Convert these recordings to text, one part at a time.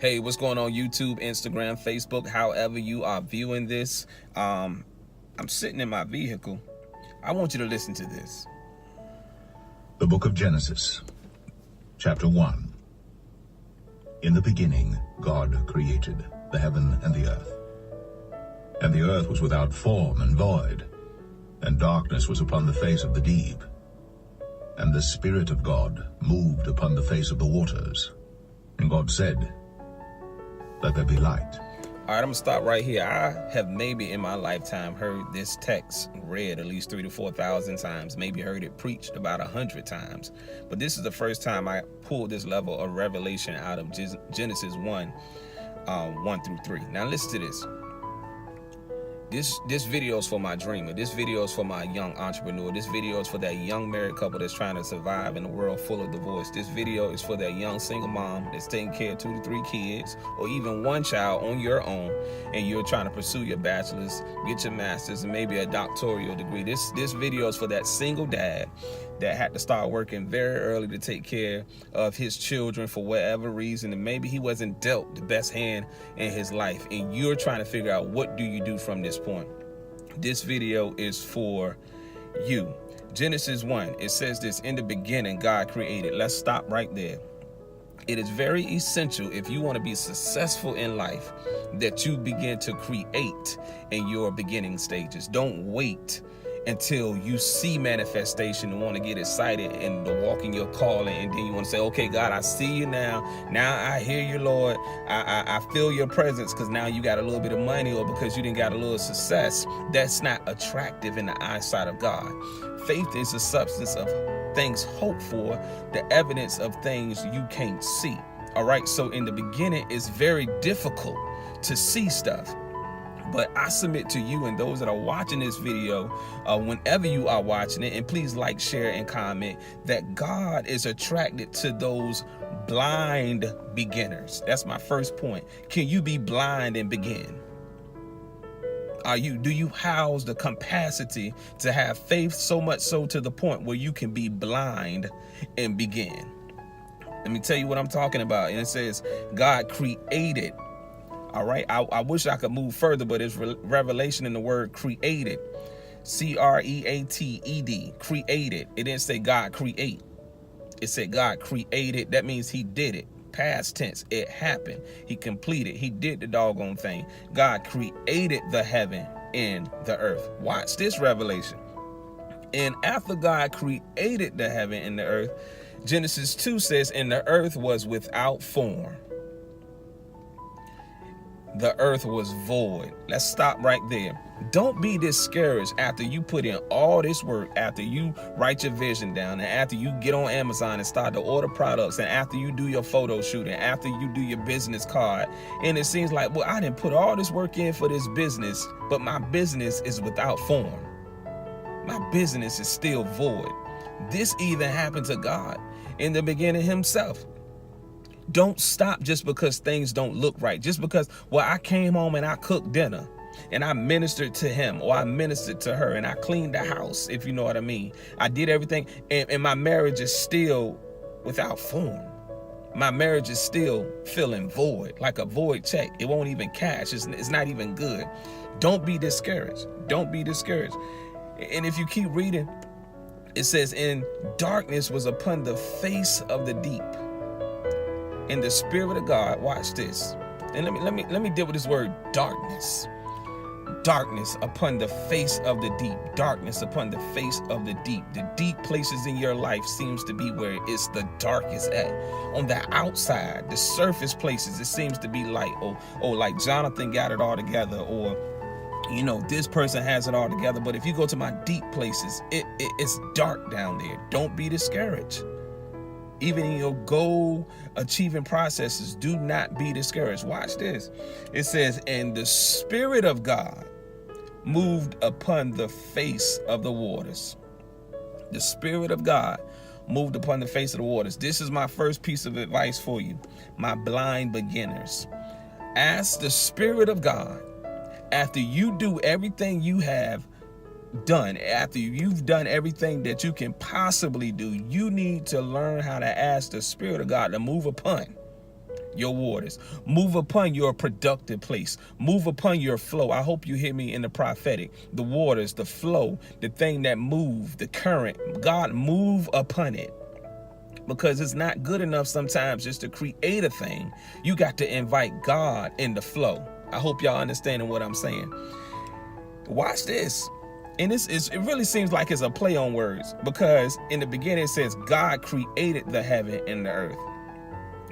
Hey, what's going on YouTube, Instagram, Facebook, however you are viewing this? I'm sitting in my vehicle. I want you to listen to this. The book of Genesis, chapter 1. In the beginning, God created the heaven and the earth. And the earth was without form and void, and darkness was upon the face of the deep. And the Spirit of God moved upon the face of the waters. And God said, "Let there be light." All right, I'm gonna stop right here. I have maybe in my lifetime heard this text read at least 3,000 to 4,000 times, maybe heard it preached about 100 times. But this is the first time I pulled this level of revelation out of Genesis 1, 1 through 3. Now listen to this. This video is for my dreamer. This video is for my young entrepreneur. This video is for that young married couple that's trying to survive in a world full of divorce. This video is for that young single mom that's taking care of 2 to 3 kids or even one child on your own, and you're trying to pursue your bachelor's, get your master's, and maybe a doctoral degree. This video is for that single dad that had to start working very early to take care of his children for whatever reason, and maybe he wasn't dealt the best hand in his life, and you're trying to figure out what do you do from this point. This video is for you. Genesis 1, it says this: in the beginning God created. Let's stop right there. It is very essential, if you want to be successful in life, that you begin to create in your beginning stages. Don't wait until you see manifestation and want to get excited and to walk in your calling, and then you want to say, okay, God, I see you now. Now I hear you, Lord. I feel your presence, because now you got a little bit of money, or because you didn't got a little success. That's not attractive in the eyesight of God. Faith is the substance of things hoped for, the evidence of things you can't see. All right, so in the beginning, it's very difficult to see stuff. But I submit to you and those that are watching this video, whenever you are watching it, and please like, share, and comment, that God is attracted to those blind beginners. That's my first point. Can you be blind and begin? Do you house the capacity to have faith so much so to the point where you can be blind and begin? Let me tell you what I'm talking about. And it says God created. All right, I wish I could move further, but it's revelation in the word created. C-R-E-A-T-E-D, created. It didn't say God create. It said God created. That means he did it. Past tense, it happened. He completed. He did the doggone thing. God created the heaven and the earth. Watch this revelation. And after God created the heaven and the earth, Genesis 2 says, and the earth was without form. The earth was void. Let's stop right there. Don't be discouraged after you put in all this work, after you write your vision down, and after you get on Amazon and start to order products, and after you do your photo shoot, and after you do your business card, and it seems like, well, I didn't put all this work in for this business, but my business is without form. My business is still void. This even happened to God in the beginning himself. Don't stop just because things don't look right. Just because, well, I came home and I cooked dinner and I ministered to him, or I ministered to her, and I cleaned the house, if you know what I mean. I did everything, and my marriage is still without form. My marriage is still feeling void, like a void check. It won't even cash. It's not even good. Don't be discouraged. Don't be discouraged. And if you keep reading, it says, and darkness was upon the face of the deep. In the Spirit of God, watch this. And let me deal with this word darkness. Darkness upon the face of the deep. Darkness upon the face of the deep. The deep places in your life seems to be where it's the darkest at. On the outside, the surface places, it seems to be light. Or like Jonathan got it all together, or you know, this person has it all together. But if you go to my deep places, it's dark down there. Don't be discouraged. Even in your goal achieving processes, do not be discouraged. Watch this. It says, and the Spirit of God moved upon the face of the waters. The Spirit of God moved upon the face of the waters. This is my first piece of advice for you, my blind beginners. Ask the Spirit of God, after you do everything you have done, after you've done everything that you can possibly do, you need to learn how to ask the Spirit of God to move upon your waters. Move upon your productive place. Move upon your flow. I hope you hear me in the prophetic. The waters, the flow, the thing that moves, the current. God, move upon it. Because it's not good enough sometimes just to create a thing. You got to invite God in the flow. I hope y'all understanding what I'm saying. Watch this. And it really seems like it's a play on words, because in the beginning it says God created the heaven and the earth.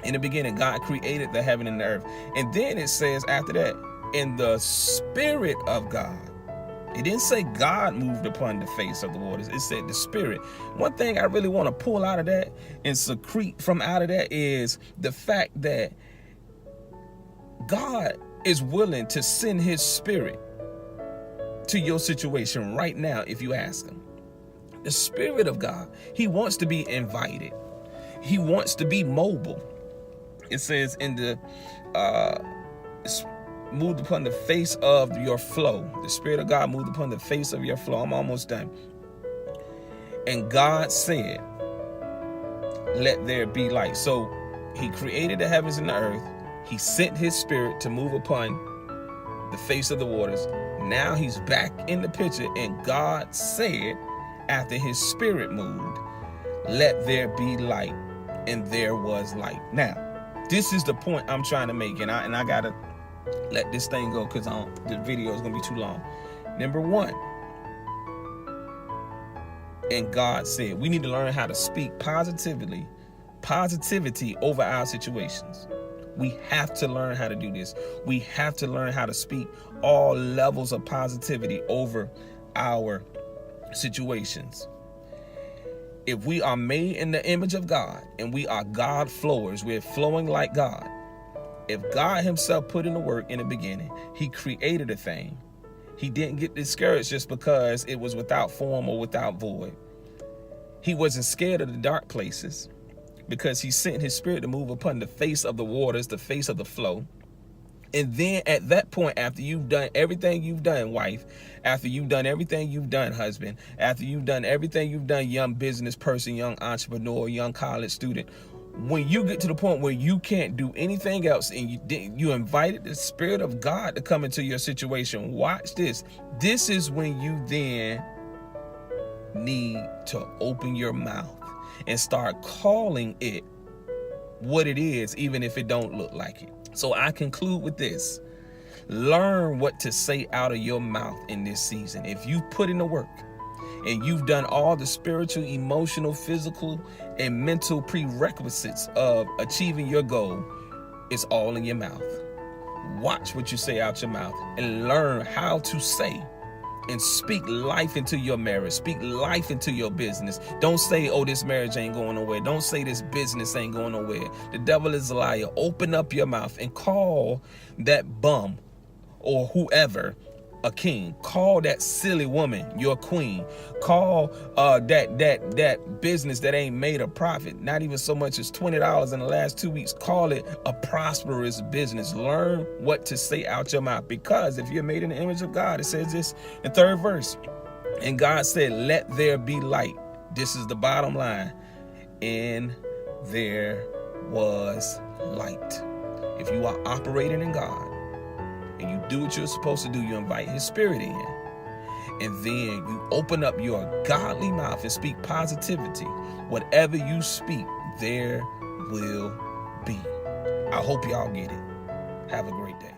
In the beginning, God created the heaven and the earth. And then it says after that, in the Spirit of God. It didn't say God moved upon the face of the waters. It said the Spirit. One thing I really want to pull out of that and secrete from out of that is the fact that God is willing to send his Spirit to your situation right now if you ask him. The Spirit of God, he wants to be invited. He wants to be mobile. It says in the moved upon the face of your flow. The Spirit of God moved upon the face of your flow. I'm almost done. And God said, let there be light. So he created the heavens and the earth. He sent his Spirit to move upon the face of the waters. Now he's back in the picture, and God said, after his Spirit moved, let there be light, and there was light. Now, this is the point I'm trying to make, and I gotta let this thing go because the video is gonna be too long. Number one, and God said, we need to learn how to speak positivity over our situations. We have to learn how to do this. We have to learn how to speak all levels of positivity over our situations. If we are made in the image of God and we are God flowers, we're flowing like God. If God himself put in the work in the beginning, he created a thing. He didn't get discouraged just because it was without form or without void. He wasn't scared of the dark places because he sent his Spirit to move upon the face of the waters, the face of the flow. And then at that point, after you've done everything you've done, wife, after you've done everything you've done, husband, after you've done everything you've done, young business person, young entrepreneur, young college student, when you get to the point where you can't do anything else and you invited the Spirit of God to come into your situation, watch this. This is when you then need to open your mouth and start calling it what it is, even if it don't look like it. So I conclude with this. Learn what to say out of your mouth in this season. If you put in the work and you've done all the spiritual, emotional, physical, and mental prerequisites of achieving your goal, it's all in your mouth. Watch what you say out your mouth and learn how to say and speak life into your marriage. Speak life into your business. Don't say, oh, this marriage ain't going nowhere. Don't say this business ain't going nowhere. The devil is a liar. Open up your mouth and call that bum or whoever a king. Call that silly woman your queen. Call that business that ain't made a profit, not even so much as $20 in the last 2 weeks. Call it a prosperous business. Learn what to say out your mouth, because if you're made in the image of God, it says this in the 3rd verse, and God said, let there be light. This is the bottom line. And there was light. If you are operating in God, and you do what you're supposed to do, you invite his Spirit in, and then you open up your godly mouth and speak positivity. Whatever you speak, there will be. I hope y'all get it. Have a great day.